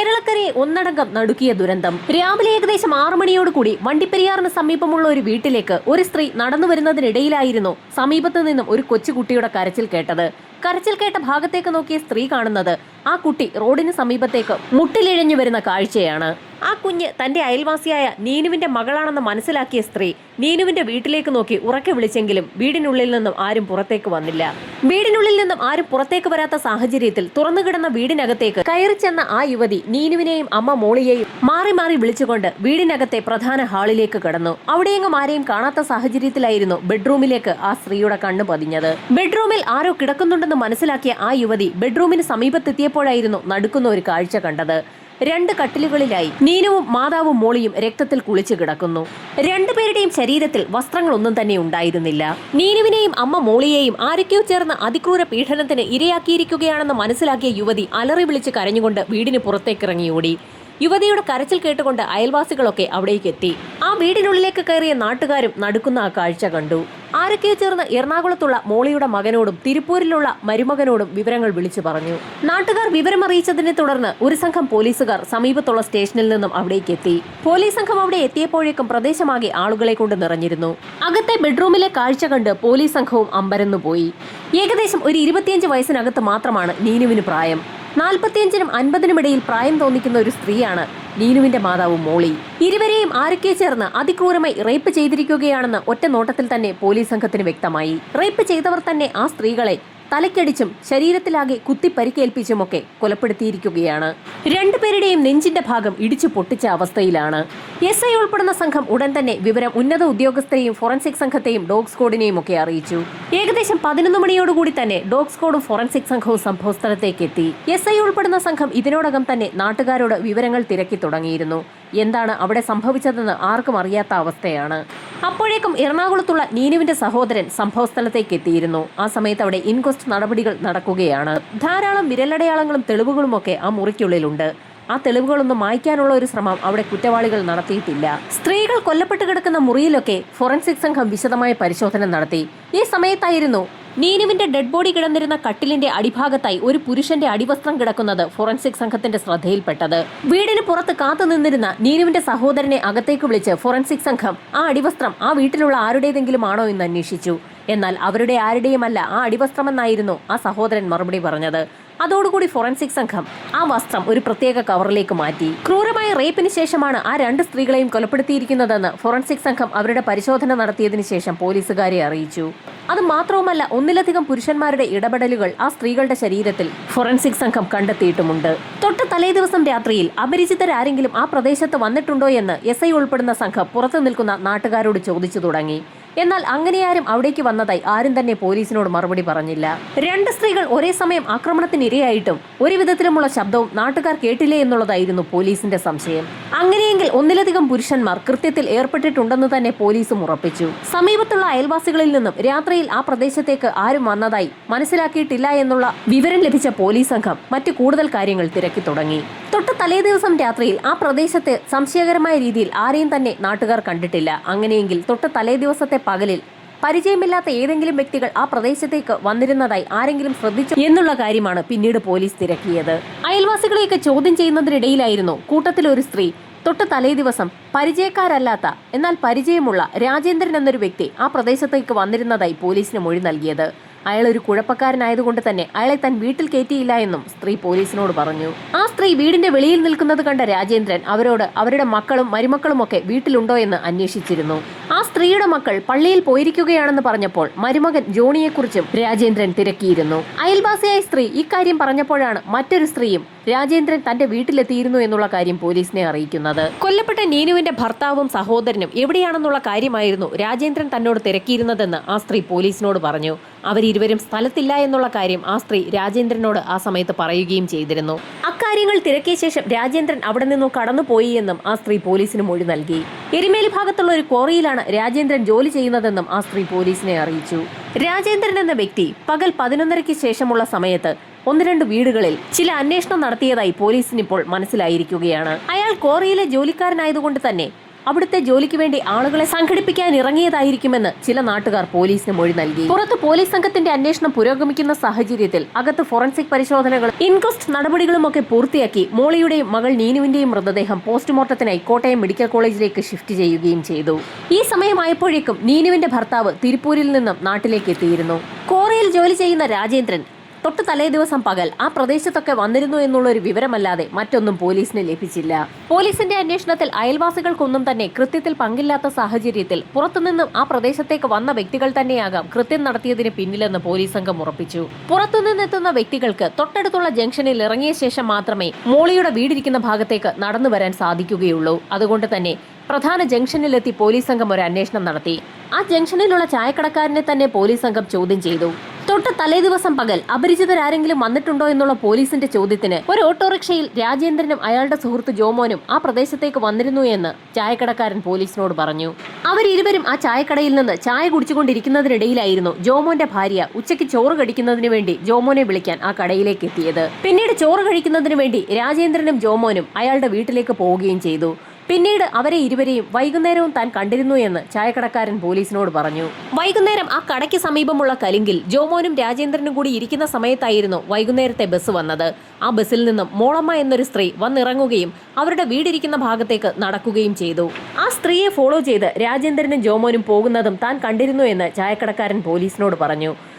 കേരളക്കരയെ ഒന്നടങ്കം നടുക്കിയ ദുരന്തം. രാവിലെ ഏകദേശം 6 മണിയോടുകൂടി വണ്ടിപ്പെരിയാറിന് സമീപമുള്ള ഒരു വീട്ടിലേക്ക് ഒരു സ്ത്രീ നടന്നു വരുന്നതിനിടയിലായിരുന്നു സമീപത്തു നിന്നും ഒരു കൊച്ചുകുട്ടിയുടെ കരച്ചിൽ കേട്ടത്. കരച്ചിൽ കേട്ട ഭാഗത്തേക്ക് നോക്കിയ സ്ത്രീ കാണുന്നത് ആ കുട്ടി റോഡിന് സമീപത്തേക്ക് മുട്ടിലിഴഞ്ഞു വരുന്ന കാഴ്ചയാണ്. ആ കുഞ്ഞ് തന്റെ അയൽവാസിയായ നീനുവിന്റെ മകളാണെന്ന് മനസ്സിലാക്കിയ സ്ത്രീ നീനുവിന്റെ വീട്ടിലേക്ക് നോക്കി ഉറക്കെ വിളിച്ചെങ്കിലും വീടിനുള്ളിൽ നിന്നും ആരും പുറത്തേക്ക് വന്നില്ല. വീടിനുള്ളിൽ നിന്നും ആരും പുറത്തേക്ക് വരാത്ത സാഹചര്യത്തിൽ തുറന്നു കിടന്ന വീടിനകത്തേക്ക് കയറി ചെന്ന ആ യുവതി നീനുവിനെയും അമ്മ മോളിയെയും മാറി മാറി വിളിച്ചുകൊണ്ട് വീടിനകത്തെ പ്രധാന ഹാളിലേക്ക് കടന്നു. അവിടെയെങ്ങും ആരെയും കാണാത്ത സാഹചര്യത്തിലായിരുന്നു ബെഡ്റൂമിലേക്ക് ആ സ്ത്രീയുടെ കണ്ണ് പതിഞ്ഞത്. ബെഡ്റൂമിൽ ആരോ കിടക്കുന്നുണ്ടെന്ന് മനസ്സിലാക്കിയ ആ യുവതി ബെഡ്റൂമിന് സമീപത്തെത്തിയപ്പോഴായിരുന്നു നടുക്കുന്ന ഒരു കാഴ്ച കണ്ടത്. 2 കട്ടിലുകളിലായി നീനുവും മാതാവും മോളിയും രക്തത്തിൽ കുളിച്ചു കിടക്കുന്നു. രണ്ടുപേരുടെയും ശരീരത്തിൽ വസ്ത്രങ്ങളൊന്നും തന്നെ ഉണ്ടായിരുന്നില്ല. നീനുവിനെയും അമ്മ മോളിയെയും ആരൊക്കെയോ ചേർന്ന് അതിക്രൂര പീഡനത്തിന് ഇരയാക്കിയിരിക്കുകയാണെന്ന് മനസ്സിലാക്കിയ യുവതി അലറി വിളിച്ച് കരഞ്ഞുകൊണ്ട് വീടിന് പുറത്തേക്കിറങ്ങി ഓടി. യുവതിയുടെ കരച്ചിൽ കേട്ടുകൊണ്ട് അയൽവാസികളൊക്കെ അവിടേക്ക് എത്തി. ആ വീടിനുള്ളിലേക്ക് കയറിയ നാട്ടുകാരും നടുക്കുന്ന ആ കാഴ്ച കണ്ടു. ആരൊക്കെയോ ചേർന്ന് എറണാകുളത്തുള്ള മോളിയുടെ മകനോടും തിരുപ്പൂരിലുള്ള മരുമകനോടും വിവരങ്ങൾ വിളിച്ചു പറഞ്ഞു. നാട്ടുകാർ വിവരമറിയിച്ചതിനെ തുടർന്ന് ഒരു സംഘം പോലീസുകാർ സമീപത്തുള്ള സ്റ്റേഷനിൽ നിന്നും അവിടേക്ക് എത്തി. പോലീസ് സംഘം അവിടെ എത്തിയപ്പോഴേക്കും പ്രദേശമാകെ ആളുകളെ കൊണ്ട് നിറഞ്ഞിരുന്നു. അകത്തെ ബെഡ്റൂമിലെ കാഴ്ച കണ്ട് പോലീസ് സംഘവും അമ്പരന്നുപോയി. ഏകദേശം ഒരു 25 വയസ്സിനകത്ത് മാത്രമാണ് നീനുവിന് പ്രായം. 45-നും 50-നും ഇടയിൽ പ്രായം തോന്നിക്കുന്ന ഒരു സ്ത്രീയാണ് നീനുവിന്റെ മാതാവ് മോളി. ഇരുവരെയും ആരൊക്കെ ചേർന്ന് അതിക്രൂരമായി റേപ്പ് ചെയ്തിരിക്കുകയാണെന്ന് ഒറ്റ നോട്ടത്തിൽ തന്നെ പോലീസ് സംഘത്തിന് വ്യക്തമായി. റേപ്പ് ചെയ്തവർ തന്നെ ആ സ്ത്രീകളെ തലക്കടിച്ചും ശരീരത്തിലാകെ കുത്തി പരിക്കേൽപ്പിച്ചുമൊക്കെ കൊലപ്പെടുത്തിയിരിക്കുകയാണ്. രണ്ടുപേരുടെയും നെഞ്ചിന്റെ ഭാഗം ഇടിച്ചു പൊട്ടിച്ച അവസ്ഥയിലാണ്. SI ഉൾപ്പെടുന്ന സംഘം ഉടൻ തന്നെ വിവരം ഉന്നത ഉദ്യോഗസ്ഥരെയും ഫോറൻസിക് സംഘത്തെയും ഡോഗ് സ്ക്വാഡിനെയും ഒക്കെ അറിയിച്ചു. ഏകദേശം 11 മണിയോടുകൂടി തന്നെ ഡോഗ് സ്ക്വാഡും ഫോറൻസിക് സംഘവും സംഭവസ്ഥലത്തേക്ക് എത്തി. SI ഉൾപ്പെടുന്ന സംഘം ഇതിനോടകം തന്നെ നാട്ടുകാരോട് വിവരങ്ങൾ തിരക്കി തുടങ്ങിയിരുന്നു. എന്താണ് അവിടെ സംഭവിച്ചതെന്ന് ആർക്കും അറിയാത്ത അവസ്ഥയാണ്. അപ്പോഴേക്കും എറണാകുളത്തുള്ള നീനുവിന്റെ സഹോദരൻ സംഭവസ്ഥലത്തേക്ക് എത്തിയിരുന്നു. ആ സമയത്ത് അവിടെ ഇൻക്വസ്റ്റ് നടപടികൾ നടക്കുകയാണ്. ധാരാളം വിരലടയാളങ്ങളും തെളിവുകളുമൊക്കെ ആ മുറിക്കുള്ളിലുണ്ട്. ആ തെളിവുകളൊന്നും മായ്ക്കാനുള്ള ഒരു ശ്രമം അവിടെ കുറ്റവാളികൾ നടത്തിയിട്ടില്ല. സ്ത്രീകൾ കൊല്ലപ്പെട്ട് കിടക്കുന്ന മുറിയിലൊക്കെ ഫോറൻസിക് സംഘം വിശദമായ പരിശോധന നടത്തി. ഈ സമയത്തായിരുന്നു നീനുവിന്റെ ഡെഡ് ബോഡി കിടന്നിരുന്ന കട്ടിലിന്റെ അടിഭാഗത്തായി ഒരു പുരുഷന്റെ അടിവസ്ത്രം കിടക്കുന്നത് ഫോറൻസിക് സംഘത്തിന്റെ ശ്രദ്ധയിൽപ്പെട്ടത്. വീടിന് പുറത്ത് കാത്തുനിന്നിരുന്ന നീനുവിന്റെ സഹോദരനെ അകത്തേക്ക് വിളിച്ച് ഫോറൻസിക് സംഘം ആ അടിവസ്ത്രം ആ വീട്ടിലുള്ള ആരുടേതെങ്കിലും ആണോ എന്ന് അന്വേഷിച്ചു. എന്നാൽ അവരുടെ ആരുടെയുമല്ല ആ അടിവസ്ത്രമെന്നായിരുന്നു ആ സഹോദരൻ മറുപടി പറഞ്ഞത്. അതോടുകൂടി ഫോറൻസിക് സംഘം ആ വസ്ത്രം ഒരു പ്രത്യേക കവറിലേക്ക് മാറ്റി. ക്രൂരമായ റേപ്പിന് ശേഷമാണ് ആ 2 സ്ത്രീകളെയും കൊലപ്പെടുത്തിയിരിക്കുന്നതെന്ന് ഫോറൻസിക് സംഘം അവരുടെ പരിശോധന നടത്തിയതിനു ശേഷം പോലീസുകാരെ അറിയിച്ചു. അത് മാത്രവുമല്ല, ഒന്നിലധികം പുരുഷന്മാരുടെ ഇടപെടലുകൾ ആ സ്ത്രീകളുടെ ശരീരത്തിൽ ഫോറൻസിക് സംഘം കണ്ടെത്തിയിട്ടുമുണ്ട്. തൊട്ട് തലേ ദിവസം രാത്രിയിൽ അപരിചിതരാരെങ്കിലും ആ പ്രദേശത്ത് വന്നിട്ടുണ്ടോ എന്ന് SI ഉൾപ്പെടുന്ന സംഘം പുറത്തു നിൽക്കുന്ന നാട്ടുകാരോട് ചോദിച്ചു തുടങ്ങി. എന്നാൽ അങ്ങനെയാരും അവിടേക്ക് വന്നതായി ആരും തന്നെ പോലീസിനോട് മറുപടി പറഞ്ഞില്ല. 2 സ്ത്രീകൾ ഒരേ സമയം ആക്രമണത്തിനിരയായിട്ടും ഒരു വിധത്തിലുമുള്ള ശബ്ദവും നാട്ടുകാർ കേട്ടില്ലേ എന്നുള്ളതായിരുന്നു പോലീസിന്റെ സംശയം. അങ്ങനെയെങ്കിൽ ഒന്നിലധികം പുരുഷന്മാർ കൃത്യത്തിൽ ഏർപ്പെട്ടിട്ടുണ്ടെന്ന് തന്നെ പോലീസും ഉറപ്പിച്ചു. സമീപത്തുള്ള അയൽവാസികളിൽ നിന്നും രാത്രിയിൽ ആ പ്രദേശത്തേക്ക് ആരും വന്നതായി മനസ്സിലാക്കിയിട്ടില്ല എന്നുള്ള വിവരം ലഭിച്ച പോലീസ് സംഘം മറ്റു കൂടുതൽ കാര്യങ്ങൾ തിരക്കി തുടങ്ങി. തൊട്ട് തലേ ദിവസം രാത്രിയിൽ ആ പ്രദേശത്ത് സംശയകരമായ രീതിയിൽ ആരെയും തന്നെ നാട്ടുകാർ കണ്ടിട്ടില്ല. അങ്ങനെയെങ്കിൽ തൊട്ട് തലേ ദിവസത്തെ പകലിൽ പരിചയമില്ലാത്ത ഏതെങ്കിലും വ്യക്തികൾ ആ പ്രദേശത്തേക്ക് വന്നിരുന്നതായി ആരെങ്കിലും ശ്രദ്ധിച്ചു എന്നുള്ള കാര്യമാണ് പിന്നീട് പോലീസ് തിരക്കിയത്. അയൽവാസികളെയൊക്കെ ചോദ്യം ചെയ്യുന്നതിനിടയിലായിരുന്നു കൂട്ടത്തിൽ ഒരു സ്ത്രീ തൊട്ട് തലേ ദിവസം പരിചയക്കാരല്ലാത്ത എന്നാൽ പരിചയമുള്ള രാജേന്ദ്രൻ എന്നൊരു വ്യക്തി ആ പ്രദേശത്തേക്ക് വന്നിരുന്നതായി പോലീസിന് മൊഴി നൽകിയത്. അയാൾ ഒരു കുഴപ്പക്കാരനായതുകൊണ്ട് തന്നെ അയാളെ താൻ വീട്ടിൽ കയറ്റിയില്ല എന്നും സ്ത്രീ പോലീസിനോട് പറഞ്ഞു. ആ സ്ത്രീ വീടിന്റെ വെളിയിൽ നിൽക്കുന്നത് കണ്ട രാജേന്ദ്രൻ അവരോട് അവരുടെ മക്കളും മരുമക്കളുമൊക്കെ വീട്ടിലുണ്ടോ എന്ന് അന്വേഷിച്ചിരുന്നു. ആ സ്ത്രീയുടെ മക്കൾ പള്ളിയിൽ പോയിരിക്കുകയാണെന്ന് പറഞ്ഞപ്പോൾ മരുമകൻ ജോണിയെക്കുറിച്ചും രാജേന്ദ്രൻ തിരക്കിയിരുന്നു. അയൽവാസിയായ സ്ത്രീ ഇക്കാര്യം പറഞ്ഞപ്പോഴാണ് മറ്റൊരു സ്ത്രീയും രാജേന്ദ്രൻ തന്റെ വീട്ടിലെത്തിയിരുന്നു എന്നുള്ള കാര്യം പോലീസിനെ അറിയിക്കുന്നത്. കൊല്ലപ്പെട്ട നീനുവിന്റെ ഭർത്താവും സഹോദരനും എവിടെയാണെന്നുള്ള കാര്യമായിരുന്നു രാജേന്ദ്രൻ തന്നോട് തിരക്കിയിരുന്നതെന്ന് ആ സ്ത്രീ പോലീസിനോട് പറഞ്ഞു. അവരിരുവരും സ്ഥലത്തില്ല എന്നുള്ള കാര്യം ആ സ്ത്രീ രാജേന്ദ്രനോട് ആ സമയത്ത് പറയുകയും ചെയ്തിരുന്നു. അക്കാര്യങ്ങൾ തിരക്കിയ ശേഷം രാജേന്ദ്രൻ അവിടെ നിന്നും കടന്നുപോയി എന്നും ആ സ്ത്രീ പോലീസിന് മൊഴി നൽകി. എരുമേലി ഭാഗത്തുള്ള ഒരു ക്വാറിയിലാണ് രാജേന്ദ്രൻ ജോലി ചെയ്യുന്നതെന്നും ആ സ്ത്രീ പോലീസിനെ അറിയിച്ചു. രാജേന്ദ്രൻ എന്ന വ്യക്തി പകൽ 11:30-ക്ക് ശേഷമുള്ള സമയത്ത് 1-2 വീടുകളിൽ ചില അന്വേഷണം നടത്തിയതായി പോലീസിന് ഇപ്പോൾ മനസ്സിലായിരിക്കുകയാണ്. അയാൾ ക്വാറിയിലെ ജോലിക്കാരനായതുകൊണ്ട് തന്നെ അവിടുത്തെ ജോലിക്ക് വേണ്ടി ആളുകളെ സംഘടിപ്പിക്കാൻ ഇറങ്ങിയതായിരിക്കുമെന്ന് ചില നാട്ടുകാർ പോലീസിന് മൊഴി നൽകി. പുറത്ത് പോലീസ് സംഘത്തിന്റെ അന്വേഷണം പുരോഗമിക്കുന്ന സാഹചര്യത്തിൽ അകത്ത് ഫോറൻസിക് പരിശോധനകളും ഇൻക്വസ്റ്റ് നടപടികളുമൊക്കെ പൂർത്തിയാക്കി മോളിയുടെയും മകൾ നീനുവിന്റെയും മൃതദേഹം പോസ്റ്റ്മോർട്ടത്തിനായി കോട്ടയം മെഡിക്കൽ കോളേജിലേക്ക് ഷിഫ്റ്റ് ചെയ്യുകയും ചെയ്തു. ഈ സമയമായപ്പോഴേക്കും നീനുവിന്റെ ഭർത്താവ് തിരുപ്പൂരിൽ നിന്നും നാട്ടിലേക്ക് എത്തിയിരുന്നു. ക്വാറിയിൽ ജോലി ചെയ്യുന്ന രാജേന്ദ്രൻ തൊട്ട് തലേ ദിവസം പകൽ ആ പ്രദേശത്തൊക്കെ വന്നിരുന്നു എന്നുള്ള ഒരു വിവരമല്ലാതെ മറ്റൊന്നും പോലീസിന് ലഭിച്ചില്ല. പോലീസിന്റെ അന്വേഷണത്തിൽ അയൽവാസികൾക്കൊന്നും തന്നെ കൃത്യത്തിൽ പങ്കില്ലാത്ത സാഹചര്യത്തിൽ പുറത്തുനിന്നും ആ പ്രദേശത്തേക്ക് വന്ന വ്യക്തികൾ തന്നെയാകാം കൃത്യം നടത്തിയതിന് പിന്നിലെന്ന് പോലീസ് സംഘം ഉറപ്പിച്ചു. പുറത്തുനിന്നെത്തുന്ന വ്യക്തികൾക്ക് തൊട്ടടുത്തുള്ള ജംഗ്ഷനിൽ ഇറങ്ങിയ ശേഷം മാത്രമേ മോളിയുടെ വീടിരിക്കുന്ന ഭാഗത്തേക്ക് നടന്നു വരാൻ സാധിക്കുകയുള്ളൂ. അതുകൊണ്ട് തന്നെ പ്രധാന ജംഗ്ഷനിലെത്തി പോലീസ് സംഘം ഒരു അന്വേഷണം നടത്തി. ആ ജംഗ്ഷനിലുള്ള ചായക്കടക്കാരനെ തന്നെ പോലീസ് സംഘം ചോദ്യം ചെയ്തു. തൊട്ട് തലേ ദിവസം പകൽ അപരിചിതരാരെങ്കിലും വന്നിട്ടുണ്ടോ എന്നുള്ള പോലീസിന്റെ ചോദ്യത്തിന് ഒരു ഓട്ടോറിക്ഷയിൽ രാജേന്ദ്രനും അയാളുടെ സുഹൃത്ത് ജോമോനും ആ പ്രദേശത്തേക്ക് വന്നിരുന്നു എന്ന് ചായക്കടക്കാരൻ പോലീസിനോട് പറഞ്ഞു. അവരിരുവരും ആ ചായക്കടയിൽ നിന്ന് ചായ കുടിച്ചുകൊണ്ടിരിക്കുന്നതിനിടയിലായിരുന്നു ജോമോന്റെ ഭാര്യ ഉച്ചയ്ക്ക് ചോറ് കഴിക്കുന്നതിന് വേണ്ടി ജോമോനെ വിളിക്കാൻ ആ കടയിലേക്ക് എത്തിയത്. പിന്നീട് ചോറ് കഴിക്കുന്നതിന് വേണ്ടി രാജേന്ദ്രനും ജോമോനും അയാളുടെ വീട്ടിലേക്ക് പോവുകയും ചെയ്തു. പിന്നീട് അവരെ ഇരുവരെയും വൈകുന്നേരവും താൻ കണ്ടിരുന്നു എന്ന് ചായക്കടക്കാരൻ പോലീസിനോട് പറഞ്ഞു. വൈകുന്നേരം ആ കടയ്ക്ക് സമീപമുള്ള കലിങ്കിൽ ജോമോനും രാജേന്ദ്രനും കൂടി ഇരിക്കുന്ന സമയത്തായിരുന്നു വൈകുന്നേരത്തെ ബസ് വന്നത്. ആ ബസ്സിൽ നിന്നും മോളമ്മ എന്നൊരു സ്ത്രീ വന്നിറങ്ങുകയും അവരുടെ വീടിരിക്കുന്ന ഭാഗത്തേക്ക് നടക്കുകയും ചെയ്തു. ആ സ്ത്രീയെ ഫോളോ ചെയ്ത് രാജേന്ദ്രനും ജോമോനും പോകുന്നതും താൻ കണ്ടിരുന്നു എന്ന് ചായക്കടക്കാരൻ പോലീസിനോട് പറഞ്ഞു.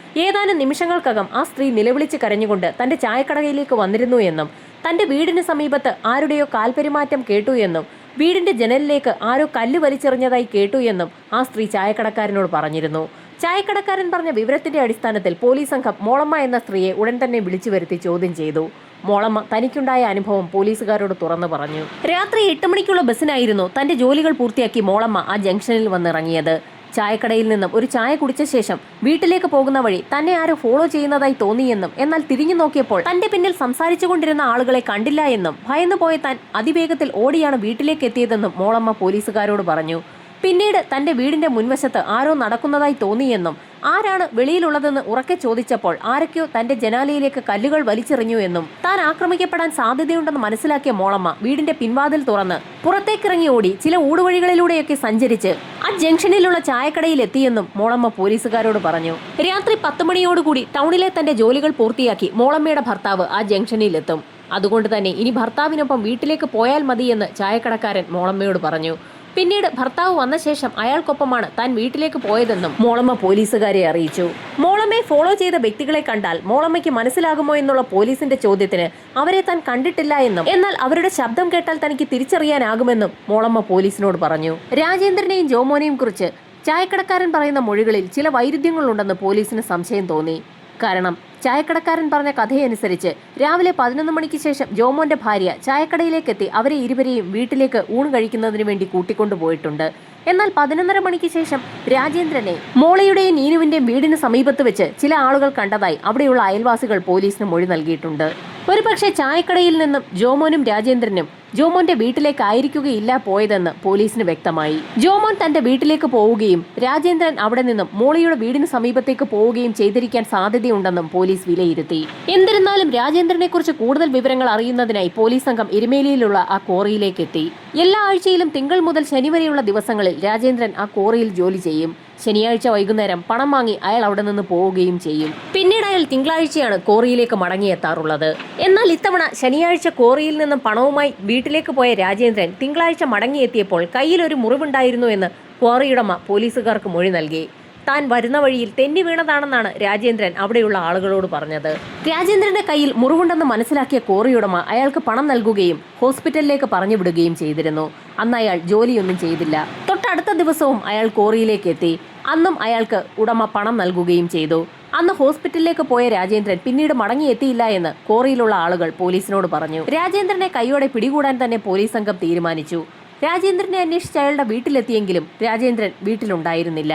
ഏതാനും നിമിഷങ്ങൾക്കകം ആ സ്ത്രീ നിലവിളിച്ച് കരഞ്ഞുകൊണ്ട് തന്റെ ചായക്കടയിലേക്ക് വന്നിരുന്നു എന്നും തന്റെ വീടിന് സമീപത്ത് ആരുടെയോ കാൽപെരുമാറ്റം കേട്ടു എന്നും വീടിന്റെ ജനലിലേക്ക് ആരോ കല്ല് വലിച്ചെറിഞ്ഞതായി കേട്ടു എന്നും ആ സ്ത്രീ ചായക്കടക്കാരനോട് പറഞ്ഞിരുന്നു. ചായക്കടക്കാരൻ പറഞ്ഞ വിവരത്തിന്റെ അടിസ്ഥാനത്തിൽ പോലീസ് സംഘം മോളമ്മ എന്ന സ്ത്രീയെ ഉടൻ തന്നെ വിളിച്ചു വരുത്തി ചോദ്യം ചെയ്തു. മോളമ്മ തനിക്കുണ്ടായ അനുഭവം പോലീസുകാരോട് തുറന്നു പറഞ്ഞു. രാത്രി 8 മണിക്കുള്ള ബസ്സിനായിരുന്നു തന്റെ ജോലികൾ പൂർത്തിയാക്കി മോളമ്മ ആ ജംഗ്ഷനിൽ വന്നിറങ്ങിയത്. ചായക്കടയിൽ നിന്നും ഒരു ചായ കുടിച്ച ശേഷം വീട്ടിലേക്ക് പോകുന്ന വഴി തന്നെ ആരോ ഫോളോ ചെയ്യുന്നതായി തോന്നിയെന്നും എന്നാൽ തിരിഞ്ഞു നോക്കിയപ്പോൾ തന്റെ പിന്നിൽ സംസാരിച്ചുകൊണ്ടിരുന്ന ആളുകളെ കണ്ടില്ല എന്നും ഭയന്നു പോയ താൻ അതിവേഗത്തിൽ ഓടിയാണ് വീട്ടിലേക്ക് എത്തിയതെന്നും മോളമ്മ പോലീസുകാരോട് പറഞ്ഞു. പിന്നീട് തന്റെ വീടിന്റെ മുൻവശത്ത് ആരോ നടക്കുന്നതായി തോന്നിയെന്നും ആരാണ് വെളിയിലുള്ളതെന്ന് ഉറക്കെ ചോദിച്ചപ്പോൾ ആരൊക്കെയോ തന്റെ ജനാലയിലേക്ക് കല്ലുകൾ വലിച്ചെറിഞ്ഞു എന്നും താൻ ആക്രമിക്കപ്പെടാൻ സാധ്യതയുണ്ടെന്ന് മനസ്സിലാക്കിയ മോളമ്മ വീടിന്റെ പിൻവാതിൽ തുറന്ന് പുറത്തേക്കിറങ്ങി ഓടി ചില ഊടുവഴികളിലൂടെയൊക്കെ സഞ്ചരിച്ച് ആ ജംഗ്ഷനിലുള്ള ചായക്കടയിൽ എത്തിയെന്നും മോളമ്മ പോലീസുകാരോട് പറഞ്ഞു. രാത്രി 10 മണിയോടുകൂടി ടൗണിലെ തന്റെ ജോലികൾ പൂർത്തിയാക്കി മോളമ്മയുടെ ഭർത്താവ് ആ ജംഗ്ഷനിലെത്തും. അതുകൊണ്ട് തന്നെ ഇനി ഭർത്താവിനൊപ്പം വീട്ടിലേക്ക് പോയാൽ മതിയെന്ന് ചായക്കടക്കാരൻ മോളമ്മയോട് പറഞ്ഞു. പിന്നീട് ഭർത്താവ് വന്ന ശേഷം അയാൾക്കൊപ്പമാണ് താൻ വീട്ടിലേക്ക് പോയതെന്നും മോളമ്മ പോലീസുകാരെ അറിയിച്ചു. മോളമ്മയെ ഫോളോ ചെയ്ത വ്യക്തികളെ കണ്ടാൽ മോളമ്മയ്ക്ക് മനസ്സിലാകുമോ എന്നുള്ള പോലീസിന്റെ ചോദ്യത്തിന് അവരെ താൻ കണ്ടിട്ടില്ല എന്നും എന്നാൽ അവരുടെ ശബ്ദം കേട്ടാൽ തനിക്ക് തിരിച്ചറിയാനാകുമെന്നും മോളമ്മ പോലീസിനോട് പറഞ്ഞു. രാജേന്ദ്രനെയും ജോമോനെയും കുറിച്ച് ചായക്കടക്കാരൻ പറയുന്ന മൊഴികളിൽ ചില വൈരുദ്ധ്യങ്ങളുണ്ടെന്ന് പോലീസിന് സംശയം തോന്നി. കാരണം ചായക്കടക്കാരൻ പറഞ്ഞ കഥയനുസരിച്ച് രാവിലെ 11 മണിക്ക് ശേഷം ജോമോന്റെ ഭാര്യ ചായക്കടയിലേക്കെത്തി അവരെ ഇരുവരെയും വീട്ടിലേക്ക് ഊണ് കഴിക്കുന്നതിന് വേണ്ടി കൂട്ടിക്കൊണ്ടുപോയിട്ടുണ്ട്. എന്നാൽ 11:30 മണിക്ക് ശേഷം രാജേന്ദ്രനെ മോളയുടെയും നീനുവിന്റെയും വീടിന് സമീപത്ത് വെച്ച് ചില ആളുകൾ കണ്ടതായി അവിടെയുള്ള അയൽവാസികൾ പോലീസിന് മൊഴി നൽകിയിട്ടുണ്ട്. ഒരുപക്ഷെ ചായക്കടയിൽ നിന്നും ജോമോനും രാജേന്ദ്രനും ജോമോന്റെ വീട്ടിലേക്കായിരിക്കുകയില്ല പോയതെന്ന് പോലീസിന് വ്യക്തമായി. ജോമോൻ തന്റെ വീട്ടിലേക്ക് പോവുകയും രാജേന്ദ്രൻ അവിടെ നിന്നും മോളിയുടെ വീടിന് സമീപത്തേക്ക് പോവുകയും ചെയ്തിരിക്കാൻ സാധ്യതയുണ്ടെന്നും പോലീസ് വിലയിരുത്തി. എന്നിരുന്നാലും രാജേന്ദ്രനെ കുറിച്ച് കൂടുതൽ വിവരങ്ങൾ അറിയുന്നതിനായി പോലീസ് സംഘം എരുമേലിയിലുള്ള ആ ക്വാറിയിലേക്ക് എത്തി. എല്ലാ ആഴ്ചയിലും തിങ്കൾ മുതൽ ശനി വരെയുള്ള ദിവസങ്ങളിൽ രാജേന്ദ്രൻ ആ ക്വാറിയിൽ ജോലി ചെയ്യും. ശനിയാഴ്ച വൈകുന്നേരം പണം വാങ്ങി അയാൾ അവിടെ നിന്ന് പോവുകയും ചെയ്യും. പിന്നീട് അയാൾ തിങ്കളാഴ്ചയാണ് ക്വാറിയിലേക്ക് മടങ്ങിയെത്താറുള്ളത്. എന്നാൽ ഇത്തവണ ശനിയാഴ്ച ക്വാറിയിൽ നിന്നും പണവുമായി വീട്ടിലേക്ക് പോയ രാജേന്ദ്രൻ തിങ്കളാഴ്ച മടങ്ങിയെത്തിയപ്പോൾ കയ്യിൽ ഒരു മുറിവുണ്ടായിരുന്നു എന്ന് ക്വാറിയുടമ പോലീസുകാർക്ക് മൊഴി നൽകി. താൻ വരുന്ന വഴിയിൽ തെന്നി വീണതാണെന്നാണ് രാജേന്ദ്രൻ അവിടെയുള്ള ആളുകളോട് പറഞ്ഞത്. രാജേന്ദ്രന്റെ കയ്യിൽ മുറിവുണ്ടെന്ന് മനസ്സിലാക്കിയ ക്വാറിയുടമ അയാൾക്ക് പണം നൽകുകയും ഹോസ്പിറ്റലിലേക്ക് പറഞ്ഞു വിടുകയും ചെയ്തിരുന്നു. അന്ന് അയാൾ ജോലിയൊന്നും ചെയ്തില്ല. തൊട്ടടുത്ത ദിവസവും അയാൾ ക്വാറിയിലേക്ക് എത്തി. അന്നും അയാൾക്ക് ഉടമ പണം നൽകുകയും ചെയ്തു. അന്ന് ഹോസ്പിറ്റലിലേക്ക് പോയ രാജേന്ദ്രൻ പിന്നീട് മടങ്ങിയെത്തിയില്ല എന്ന് ക്വാറിയിലുള്ള ആളുകൾ പോലീസിനോട് പറഞ്ഞു. രാജേന്ദ്രനെ കൈയോടെ പിടികൂടാൻ തന്നെ പോലീസ് സംഘം തീരുമാനിച്ചു. രാജേന്ദ്രനെ അന്വേഷിച്ച് അയാളുടെ വീട്ടിലെത്തിയെങ്കിലും രാജേന്ദ്രൻ വീട്ടിലുണ്ടായിരുന്നില്ല.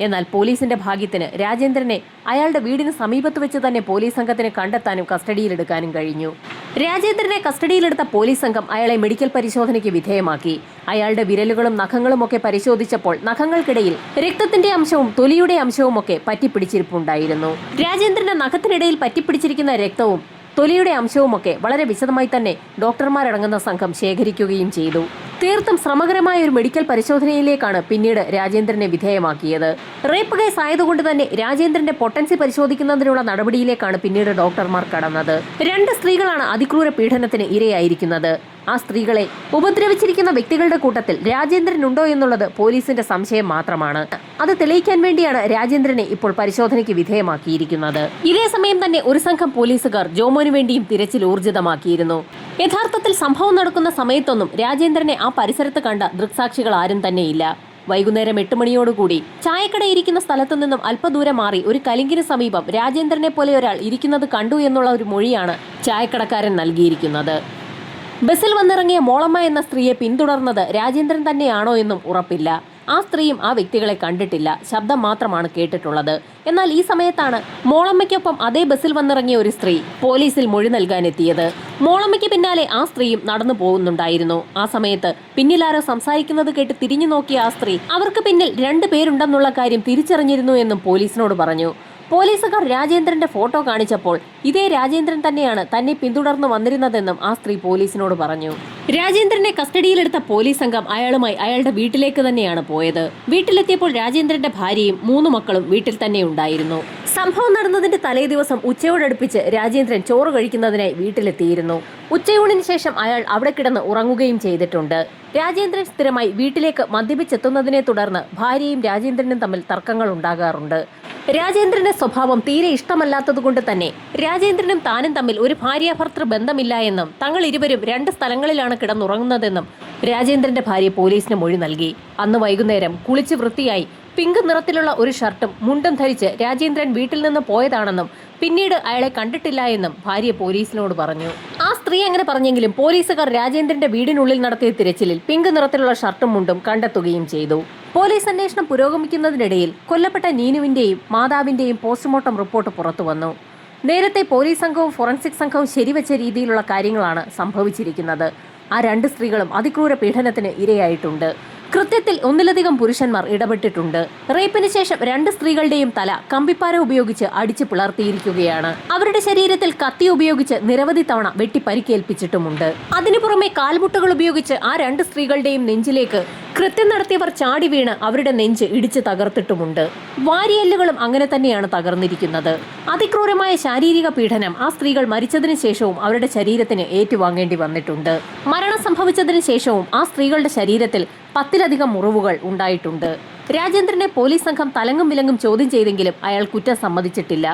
എന്നാൽ പോലീസിന്റെ ഭാഗ്യത്തിന് രാജേന്ദ്രനെ അയാളുടെ വീടിന് സമീപത്ത് വെച്ച് തന്നെ പോലീസ് സംഘത്തിന് കണ്ടെത്താനും കസ്റ്റഡിയിലെടുക്കാനും കഴിഞ്ഞു. രാജേന്ദ്രനെ കസ്റ്റഡിയിലെടുത്ത പോലീസ് സംഘം അയാളെ മെഡിക്കൽ പരിശോധനയ്ക്ക് വിധേയമാക്കി. അയാളുടെ വിരലുകളും നഖങ്ങളും ഒക്കെ പരിശോധിച്ചപ്പോൾ നഖങ്ങൾക്കിടയിൽ രക്തത്തിന്റെ അംശവും തൊലിയുടെ അംശവും ഒക്കെ പറ്റിപ്പിടിച്ചിരിപ്പുണ്ടായിരുന്നു. രാജേന്ദ്രന്റെ നഖത്തിനിടയിൽ പറ്റിപ്പിടിച്ചിരിക്കുന്ന രക്തവും തൊലിയുടെ അംശവുമൊക്കെ വളരെ വിശദമായി തന്നെ ഡോക്ടർമാരടങ്ങുന്ന സംഘം ശേഖരിക്കുകയും ചെയ്തു. തീർത്തും ശ്രമകരമായ ഒരു മെഡിക്കൽ പരിശോധനയിലേക്കാണ് പിന്നീട് രാജേന്ദ്രനെ വിധേയമാക്കിയത്. റേപ്പ് കേസ് ആയതുകൊണ്ട് തന്നെ രാജേന്ദ്രന്റെ പൊട്ടൻസി പരിശോധിക്കുന്നതിനുള്ള നടപടിയിലേക്കാണ് പിന്നീട് ഡോക്ടർമാർ കടന്നത്. 2 സ്ത്രീകളാണ് അതിക്രൂര പീഡനത്തിന് ഇരയായിരിക്കുന്നത്. ആ സ്ത്രീകളെ ഉപദ്രവിച്ചിരിക്കുന്ന വ്യക്തികളുടെ കൂട്ടത്തിൽ രാജേന്ദ്രൻ ഉണ്ടോ എന്നുള്ളത് പോലീസിന്റെ സംശയം മാത്രമാണ്. അത് തെളിയിക്കാൻ വേണ്ടിയാണ് രാജേന്ദ്രനെ ഇപ്പോൾ പരിശോധനയ്ക്ക് വിധേയമാക്കിയിരിക്കുന്നത്. ഇതേസമയം തന്നെ ഒരു സംഘം പോലീസുകാർ ജോമോനു വേണ്ടിയും തിരച്ചിൽ ഊർജിതമാക്കിയിരുന്നു. യഥാർത്ഥത്തിൽ സംഭവം നടക്കുന്ന സമയത്തൊന്നും രാജേന്ദ്രനെ ആ പരിസരത്ത് കണ്ട ദൃക്സാക്ഷികൾ ആരും തന്നെയില്ല. വൈകുന്നേരം 8 മണിയോടുകൂടി ചായക്കട ഇരിക്കുന്ന സ്ഥലത്തു നിന്നും അല്പദൂരം മാറി ഒരു കലിങ്കിന് സമീപം രാജേന്ദ്രനെ പോലെ ഒരാൾ ഇരിക്കുന്നത് കണ്ടു എന്നുള്ള ഒരു മൊഴിയാണ് ചായക്കടക്കാരൻ നൽകിയിരിക്കുന്നത്. ബസ്സിൽ വന്നിറങ്ങിയ മോളമ്മ എന്ന സ്ത്രീയെ പിന്തുടർന്നത് രാജേന്ദ്രൻ തന്നെയാണോ എന്നും ഉറപ്പില്ല. ആ സ്ത്രീയും ആ വ്യക്തികളെ കണ്ടിട്ടില്ല, ശബ്ദം മാത്രമാണ് കേട്ടിട്ടുള്ളത്. എന്നാൽ ഈ സമയത്താണ് മോളമ്മയ്ക്കൊപ്പം അതേ ബസ്സിൽ വന്നിറങ്ങിയ ഒരു സ്ത്രീ പോലീസിൽ മൊഴി നൽകാനെത്തിയത്. മോളമ്മയ്ക്ക് പിന്നാലെ ആ സ്ത്രീയും നടന്നു പോകുന്നുണ്ടായിരുന്നു. ആ സമയത്ത് പിന്നിലാരോ സംസാരിക്കുന്നത് കേട്ട് തിരിഞ്ഞു നോക്കിയ ആ സ്ത്രീ അവർക്ക് പിന്നിൽ 2 പേരുണ്ടെന്നുള്ള കാര്യം തിരിച്ചറിഞ്ഞിരുന്നു എന്നും പോലീസിനോട് പറഞ്ഞു. പോലീസുകാർ രാജേന്ദ്രന്റെ ഫോട്ടോ കാണിച്ചപ്പോൾ ഇതേ രാജേന്ദ്രൻ തന്നെയാണ് തന്നെ പിന്തുടർന്ന് വന്നിരുന്നതെന്നും ആ സ്ത്രീ പോലീസിനോട് പറഞ്ഞു. രാജേന്ദ്രനെ കസ്റ്റഡിയിലെടുത്ത പോലീസ് സംഘം അയാളുമായി അയാളുടെ വീട്ടിലേക്ക് തന്നെയാണ് പോയത്. വീട്ടിലെത്തിയപ്പോൾ രാജേന്ദ്രന്റെ ഭാര്യയും 3 മക്കളും വീട്ടിൽ തന്നെ ഉണ്ടായിരുന്നു. സംഭവം നടന്നതിന്റെ തലേ ദിവസം ഉച്ചയോടടുപ്പിച്ച് രാജേന്ദ്രൻ ചോറ് കഴിക്കുന്നതിനായി വീട്ടിലെത്തിയിരുന്നു. ഉച്ചയൂണിന് ശേഷം അയാൾ അവിടെ കിടന്ന് ഉറങ്ങുകയും ചെയ്തിട്ടുണ്ട്. രാജേന്ദ്രൻ സ്ഥിരമായി വീട്ടിലേക്ക് മദ്യപിച്ചെത്തുന്നതിനെ തുടർന്ന് ഭാര്യയും രാജേന്ദ്രനും തമ്മിൽ തർക്കങ്ങൾ ഉണ്ടാകാറുണ്ട്. രാജേന്ദ്രന്റെ സ്വഭാവം തീരെ ഇഷ്ടമല്ലാത്തതുകൊണ്ട് തന്നെ രാജേന്ദ്രനും താനും തമ്മിൽ ഒരു ഭാര്യാഭർത്തൃ ബന്ധമില്ല എന്നും തങ്ങൾ ഇരുവരും 2 സ്ഥലങ്ങളിലാണ് കിടന്നുറങ്ങുന്നതെന്നും രാജേന്ദ്രന്റെ ഭാര്യ പോലീസിന് മൊഴി നൽകി. അന്ന് വൈകുന്നേരം കുളിച്ച് വൃത്തിയായി പിങ്ക് നിറത്തിലുള്ള ഒരു ഷർട്ടും മുണ്ടും ധരിച്ച് രാജേന്ദ്രൻ വീട്ടിൽ നിന്ന് പോയതാണെന്നും പിന്നീട് അയാളെ കണ്ടിട്ടില്ല എന്നും ഭാര്യ പോലീസിനോട് പറഞ്ഞു. ആ സ്ത്രീ അങ്ങനെ പറഞ്ഞെങ്കിലും പോലീസുകാർ രാജേന്ദ്രന്റെ വീടിനുള്ളിൽ നടത്തിയ തിരച്ചിലിൽ പിങ്ക് നിറത്തിലുള്ള ഷർട്ടും മുണ്ടും കണ്ടെത്തുകയും ചെയ്തു. പോലീസ് അന്വേഷണം പുരോഗമിക്കുന്നതിനിടയിൽ കൊല്ലപ്പെട്ട നീനുവിന്റെയും മാതാവിന്റെയും പോസ്റ്റ്മോർട്ടം റിപ്പോർട്ട് പുറത്തു വന്നു. നേരത്തെ പോലീസ് സംഘവും ഫോറൻസിക് സംഘവും ശരിവെച്ച രീതിയിലുള്ള കാര്യങ്ങളാണ് സംഭവിച്ചിരിക്കുന്നത്. ആ 2 സ്ത്രീകളും അതിക്രൂര പീഡനത്തിന് ഇരയായിട്ടുണ്ട്. കൃത്യത്തിൽ ഒന്നിലധികം പുരുഷന്മാർ ഇടപെട്ടിട്ടുണ്ട്. റേപ്പിന് ശേഷം 2 സ്ത്രീകളുടെയും തല കമ്പിപ്പാര ഉപയോഗിച്ച് അടിച്ചു പിളർത്തിയിരിക്കുകയാണ്. അവരുടെ ശരീരത്തിൽ കത്തി ഉപയോഗിച്ച് നിരവധി തവണ വെട്ടി പരിക്കേൽപ്പിച്ചിട്ടുമുണ്ട്. അതിനു പുറമെ കാൽമുട്ടുകൾ ഉപയോഗിച്ച് ആ 2 സ്ത്രീകളുടെയും നെഞ്ചിലേക്ക് കൃത്യം നടത്തിയവർ ചാടി വീണ് അവരുടെ നെഞ്ച് ഇടിച്ച് തകർത്തിട്ടുമുണ്ട്. വാരിയെല്ലുകളും അങ്ങനെ തന്നെയാണ് തകർന്നിരിക്കുന്നത്. അതിക്രൂരമായ ശാരീരിക പീഡനം ആ സ്ത്രീകൾ മരിച്ചതിന് ശേഷവും അവരുടെ ശരീരത്തിന് ഏറ്റുവാങ്ങേണ്ടി വന്നിട്ടുണ്ട്. മരണം സംഭവിച്ചതിന് ശേഷവും ആ സ്ത്രീകളുടെ ശരീരത്തിൽ 10-ലധികം മുറിവുകൾ ഉണ്ടായിട്ടുണ്ട്. രാജേന്ദ്രനെ പോലീസ് സംഘം തലങ്ങും വിലങ്ങും ചോദ്യം ചെയ്തെങ്കിലും അയാൾ കുറ്റം സമ്മതിച്ചിട്ടില്ല.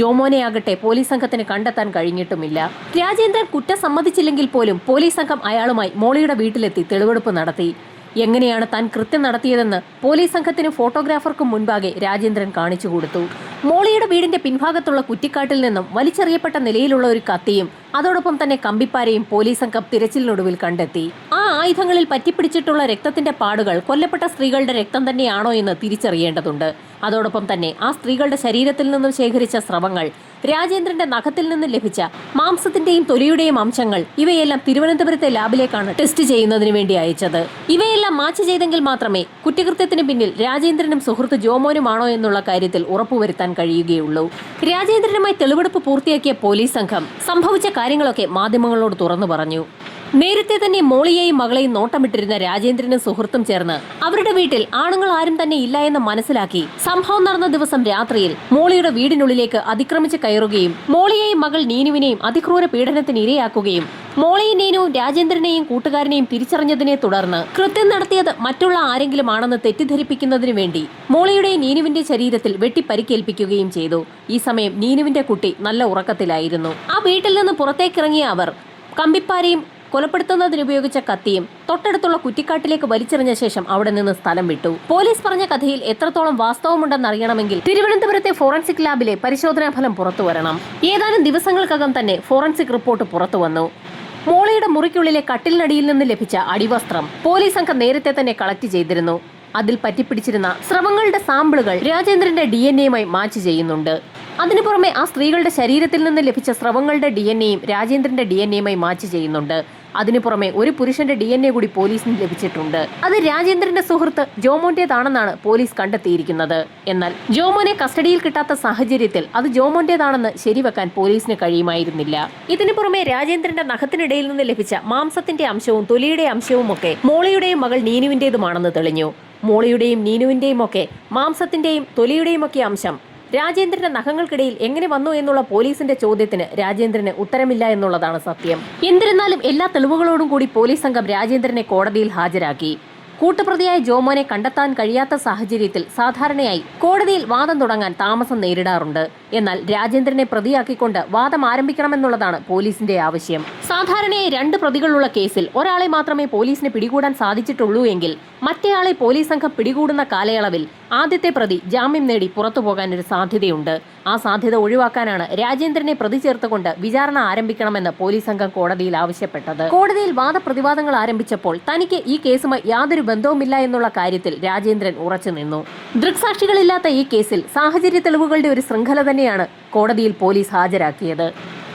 ജോമോനെയാകട്ടെ പോലീസ് സംഘത്തിന് കണ്ടെത്താൻ കഴിഞ്ഞിട്ടുമില്ല. രാജേന്ദ്രൻ കുറ്റം സമ്മതിച്ചില്ലെങ്കിൽ പോലും പോലീസ് സംഘം അയാളുമായി മോളിയുടെ വീട്ടിലെത്തി തെളിവെടുപ്പ് നടത്തി. എങ്ങനെയാണ് താൻ കൃത്യം നടത്തിയതെന്ന് പോലീസ് സംഘത്തിനും ഫോട്ടോഗ്രാഫർക്കും മുൻപാകെ രാജേന്ദ്രൻ കാണിച്ചു കൊടുത്തു. മോളിയുടെ വീടിന്റെ പിൻഭാഗത്തുള്ള കുറ്റിക്കാട്ടിൽ നിന്നും വലിച്ചെറിയപ്പെട്ട നിലയിലുള്ള ഒരു കത്തിയും അതോടൊപ്പം തന്നെ കമ്പിപ്പാരയും പോലീസ് സംഘം തിരച്ചിലിനൊടുവിൽ കണ്ടെത്തി. ആ ആയുധങ്ങളിൽ പറ്റിപ്പിടിച്ചിട്ടുള്ള രക്തത്തിന്റെ പാടുകൾ കൊല്ലപ്പെട്ട സ്ത്രീകളുടെ രക്തം തന്നെയാണോ എന്ന് തിരിച്ചറിയേണ്ടതുണ്ട്. അതോടൊപ്പം തന്നെ ആ സ്ത്രീകളുടെ ശരീരത്തിൽ നിന്നും ശേഖരിച്ച സ്രവങ്ങൾ, രാജേന്ദ്രന്റെ നഖത്തിൽ നിന്ന് ലഭിച്ച മാംസത്തിന്റെയും തൊലിയുടെയും അംശങ്ങൾ ഇവയെല്ലാം തിരുവനന്തപുരത്തെ ലാബിലേക്കാണ് ടെസ്റ്റ് ചെയ്യുന്നതിന് വേണ്ടി അയച്ചത്. ഇവയെല്ലാം മാച്ച് ചെയ്തെങ്കിൽ മാത്രമേ കുറ്റകൃത്യത്തിന് പിന്നിൽ രാജേന്ദ്രനും സുഹൃത്ത് ജോമോനുമാണോ എന്നുള്ള കാര്യത്തിൽ ഉറപ്പുവരുത്താൻ കഴിയുകയുള്ളൂ. രാജേന്ദ്രനുമായി തെളിവെടുപ്പ് പൂർത്തിയാക്കിയ പോലീസ് സംഘം സംഭവിച്ച കാര്യങ്ങളൊക്കെ മാധ്യമങ്ങളോട് തുറന്നു പറഞ്ഞു. നേരത്തെ തന്നെ മോളിയെയും മകളെയും നോട്ടമിട്ടിരുന്ന രാജേന്ദ്രനും സുഹൃത്തും ചേർന്ന് അവരുടെ വീട്ടിൽ ആണുങ്ങൾ ആരും തന്നെ ഇല്ല എന്ന് മനസ്സിലാക്കി സംഭവം നടന്ന ദിവസം രാത്രിയിൽ മോളിയുടെ വീടിനുള്ളിലേക്ക് അതിക്രമിച്ച് കയറുകയും മോളിയെയും മകൾ നീനുവിനെയും അതിക്രൂര പീഡനത്തിന് ഇരയാക്കുകയും മോളിയും നീനുവും രാജേന്ദ്രനെയും കൂട്ടുകാരനെയും തിരിച്ചറിഞ്ഞതിനെ തുടർന്ന് കൃത്യം നടത്തിയത് മറ്റുള്ള ആരെങ്കിലും ആണെന്ന് തെറ്റിദ്ധരിപ്പിക്കുന്നതിനു വേണ്ടി മോളിയുടെയും നീനുവിന്റെ ശരീരത്തിൽ വെട്ടി പരിക്കേൽപ്പിക്കുകയും ചെയ്തു. ഈ സമയം നീനുവിന്റെ കുട്ടി നല്ല ഉറക്കത്തിലായിരുന്നു. ആ വീട്ടിൽ നിന്ന് പുറത്തേക്കിറങ്ങിയ അവർ കമ്പിപ്പാരയും കൊലപ്പെടുത്തുന്നതിനുപയോഗിച്ച കത്തിയും തൊട്ടടുത്തുള്ള കുറ്റിക്കാട്ടിലേക്ക് വലിച്ചെറിഞ്ഞ ശേഷം അവിടെ നിന്ന് സ്ഥലം വിട്ടു. പോലീസ് പറഞ്ഞ കഥയിൽ എത്രത്തോളം വാസ്തവമുണ്ടെന്നറിയണമെങ്കിൽ തിരുവനന്തപുരത്തെ ഫോറൻസിക് ലാബിലെ പരിശോധനാ ഫലം പുറത്തുവരണം. ഏതാനും ദിവസങ്ങൾക്കകം തന്നെ ഫോറൻസിക് റിപ്പോർട്ട് പുറത്തുവന്നു. മോളിയുടെ മുറിക്കുള്ളിലെ കട്ടിലിനടിയിൽ നിന്ന് ലഭിച്ച അടിവസ്ത്രം പോലീസ് സംഘം നേരത്തെ തന്നെ കളക്ട് ചെയ്തിരുന്നു. അതിൽ പറ്റിപ്പിടിച്ചിരുന്ന സ്രവങ്ങളുടെ സാമ്പിളുകൾ രാജേന്ദ്രന്റെ DNA-യുമായി മാച്ച് ചെയ്യുന്നുണ്ട്. അതിനു പുറമെ ആ സ്ത്രീകളുടെ ശരീരത്തിൽ നിന്ന് ലഭിച്ച സ്രവങ്ങളുടെ DNA-യും രാജേന്ദ്രന്റെ DNA-യുമായി മാച്ച് ചെയ്യുന്നുണ്ട്. അതിനു പുറമെ ഒരു പുരുഷന്റെ DNA കൂടി പോലീസിന് ലഭിച്ചിട്ടുണ്ട്. അത് രാജേന്ദ്രന്റെ സുഹൃത്ത് ജോമോന്റേതാണെന്നാണ് പോലീസ് കണ്ടെത്തിയിരിക്കുന്നത്. എന്നാൽ ജോമോനെ കസ്റ്റഡിയിൽ കിട്ടാത്ത സാഹചര്യത്തിൽ അത് ജോമോന്റേതാണെന്ന് ശരിവെക്കാൻ പോലീസിന് കഴിയുമായിരുന്നില്ല. ഇതിനു പുറമെ രാജേന്ദ്രന്റെ നഖത്തിനിടയിൽ നിന്ന് ലഭിച്ച മാംസത്തിന്റെ അംശവും തൊലിയുടെ അംശവും ഒക്കെ മോളിയുടെയും മകൾ നീനുവിന്റേതുമാണെന്ന് തെളിഞ്ഞു. മോളിയുടെയും നീനുവിന്റെയും ഒക്കെ മാംസത്തിന്റെയും തൊലിയുടെയും ഒക്കെ അംശം രാജേന്ദ്രന്റെ നഖങ്ങൾക്കിടയിൽ എങ്ങനെ വന്നു എന്നുള്ള പോലീസിന്റെ ചോദ്യത്തിന് രാജേന്ദ്രന് ഉത്തരമില്ല എന്നുള്ളതാണ് സത്യം. എന്നിരുന്നാലും എല്ലാ തെളിവുകളോടും കൂടി പോലീസ് സംഘം രാജേന്ദ്രനെ കോടതിയിൽ ഹാജരാക്കി. കൂട്ടുപ്രതിയായ ജോമോനെ കണ്ടെത്താൻ കഴിയാത്ത സാഹചര്യത്തിൽ സാധാരണയായി കോടതിയിൽ വാദം തുടങ്ങാൻ താമസം നേരിടാറുണ്ട്. എന്നാൽ രാജേന്ദ്രനെ പ്രതിയാക്കിക്കൊണ്ട് വാദം ആരംഭിക്കണമെന്നുള്ളതാണ് പോലീസിന്റെ ആവശ്യം. സാധാരണയായി 2 പ്രതികളുള്ള കേസിൽ ഒരാളെ മാത്രമേ പോലീസിന് പിടികൂടാൻ സാധിച്ചിട്ടുള്ളൂ എങ്കിൽ മറ്റേയാളെ പോലീസ് സംഘം പിടികൂടുന്ന കാലയളവിൽ ആദ്യത്തെ പ്രതി ജാമ്യം നേടി പുറത്തു പോകാൻ ഒരു സാധ്യതയുണ്ട്. ആ സാധ്യത ഒഴിവാക്കാനാണ് രാജേന്ദ്രനെ പ്രതി ചേർത്തുകൊണ്ട് വിചാരണ ആരംഭിക്കണമെന്ന് പോലീസ് സംഘം കോടതിയിൽ ആവശ്യപ്പെട്ടത്. കോടതിയിൽ വാദപ്രതിവാദങ്ങൾ ആരംഭിച്ചപ്പോൾ തനിക്ക് ഈ കേസുമായി യാതൊരു ബന്ധവുമില്ല എന്നുള്ള കാര്യത്തിൽ രാജേന്ദ്രൻ ഉറച്ചു നിന്നു. ദൃക്സാക്ഷികളില്ലാത്ത ഈ കേസിൽ സാഹചര്യ തെളിവുകളുടെ ഒരു ശൃംഖല തന്നെയാണ് കോടതിയിൽ പോലീസ് ഹാജരാക്കിയത്.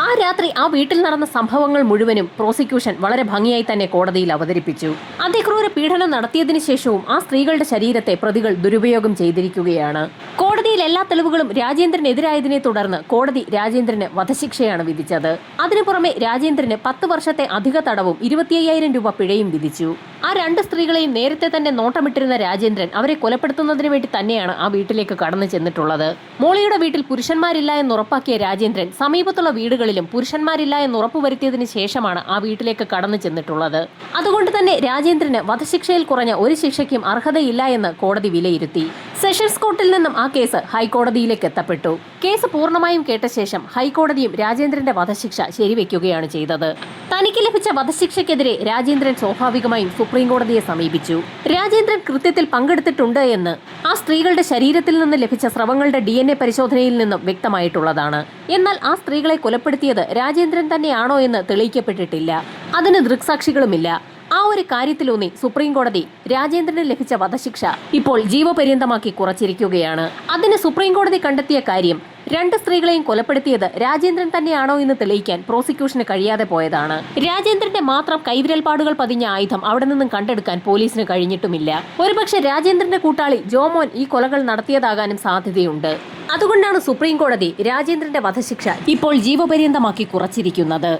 ആ രാത്രി ആ വീട്ടിൽ നടന്ന സംഭവങ്ങൾ മുഴുവനും പ്രോസിക്യൂഷൻ വളരെ ഭംഗിയായി തന്നെ കോടതിയിൽ അവതരിപ്പിച്ചു. അതിക്രൂര പീഡനം നടത്തിയതിനു ശേഷവും ആ സ്ത്രീകളുടെ ശരീരത്തെ പ്രതികൾ ദുരുപയോഗം ചെയ്തിരിക്കുകയാണ്. കോടതിയിൽ എല്ലാ തെളിവുകളും രാജേന്ദ്രനെതിരായതിനെ തുടർന്ന് കോടതി രാജേന്ദ്രന് വധശിക്ഷയാണ് വിധിച്ചത്. അതിനു പുറമെ രാജേന്ദ്രന് 10 വർഷത്തെ അധിക തടവും 25,000 രൂപ പിഴയും വിധിച്ചു. ആ 2 സ്ത്രീകളെയും നേരത്തെ തന്നെ നോട്ടമിട്ടിരുന്ന രാജേന്ദ്രൻ അവരെ കൊലപ്പെടുത്തുന്നതിന് വേണ്ടി തന്നെയാണ് ആ വീട്ടിലേക്ക് കടന്നു ചെന്നിട്ടുള്ളത്. മോളിയുടെ വീട്ടിൽ പുരുഷന്മാരില്ല എന്ന് ഉറപ്പാക്കിയ രാജേന്ദ്രൻ സമീപത്തുള്ള വീടുകളിലും പുരുഷന്മാരില്ല എന്ന് ഉറപ്പുവരുത്തിയതിനു ശേഷമാണ് ആ വീട്ടിലേക്ക് കടന്നു ചെന്നിട്ടുള്ളത്. അതുകൊണ്ട് തന്നെ രാജേന്ദ്രന് വധശിക്ഷയിൽ കുറഞ്ഞ ഒരു ശിക്ഷയ്ക്കും അർഹതയില്ല എന്ന് കോടതി വിലയിരുത്തി. സെഷൻസ് കോർട്ടിൽ നിന്നും ആ കേസ് ഹൈക്കോടതിയിലേക്ക് എത്തപ്പെട്ടു. കേസ് പൂർണ്ണമായും കേട്ട ശേഷം ഹൈക്കോടതിയും രാജേന്ദ്രന്റെ വധശിക്ഷ ശരിവെക്കുകയാണ് ചെയ്തത്. തനിക്ക് ലഭിച്ച വധശിക്ഷയ്ക്കെതിരെ രാജേന്ദ്രൻ സ്വാഭാവികമായും സുപ്രീം കോടതിയെ സമീപിച്ചു. രാജേന്ദ്രൻ കൃത്യത്തിൽ പങ്കെടുത്തിട്ടുണ്ട് എന്ന് ആ സ്ത്രീകളുടെ ശരീരത്തിൽ നിന്ന് ലഭിച്ച സ്രവങ്ങളുടെ DNA പരിശോധനയിൽ നിന്നും വ്യക്തമായിട്ടുള്ളതാണ്. എന്നാൽ ആ സ്ത്രീകളെ കൊലപ്പെടുത്തിയത് രാജേന്ദ്രൻ തന്നെയാണോ എന്ന് തെളിയിക്കപ്പെട്ടിട്ടില്ല. അതിന് ദൃക്സാക്ഷികളുമില്ല. ആ ഒരു കാര്യത്തിലൂന്നി സുപ്രീം കോടതി രാജേന്ദ്രന് ലഭിച്ച വധശിക്ഷ ഇപ്പോൾ ജീവപര്യന്തമാക്കി കുറച്ചിരിക്കുകയാണ്. അതിന് സുപ്രീം കോടതി കണ്ടെത്തിയ കാര്യം 2 സ്ത്രീകളെയും കൊലപ്പെടുത്തിയത് രാജേന്ദ്രൻ തന്നെയാണോ എന്ന് തെളിയിക്കാൻ പ്രോസിക്യൂഷന് കഴിയാതെ പോയതാണ്. രാജേന്ദ്രന്റെ മാത്രം കൈവിരൽപ്പാടുകൾ പതിഞ്ഞ ആയുധം അവിടെ നിന്നും കണ്ടെടുക്കാൻ പോലീസിന് കഴിഞ്ഞിട്ടുമില്ല. ഒരുപക്ഷെ രാജേന്ദ്രന്റെ കൂട്ടാളി ജോമോൻ ഈ കൊലകൾ നടത്തിയതാകാനും സാധ്യതയുണ്ട്. അതുകൊണ്ടാണ് സുപ്രീം കോടതി രാജേന്ദ്രന്റെ വധശിക്ഷ ഇപ്പോൾ ജീവപര്യന്തമാക്കി കുറച്ചിരിക്കുന്നത്.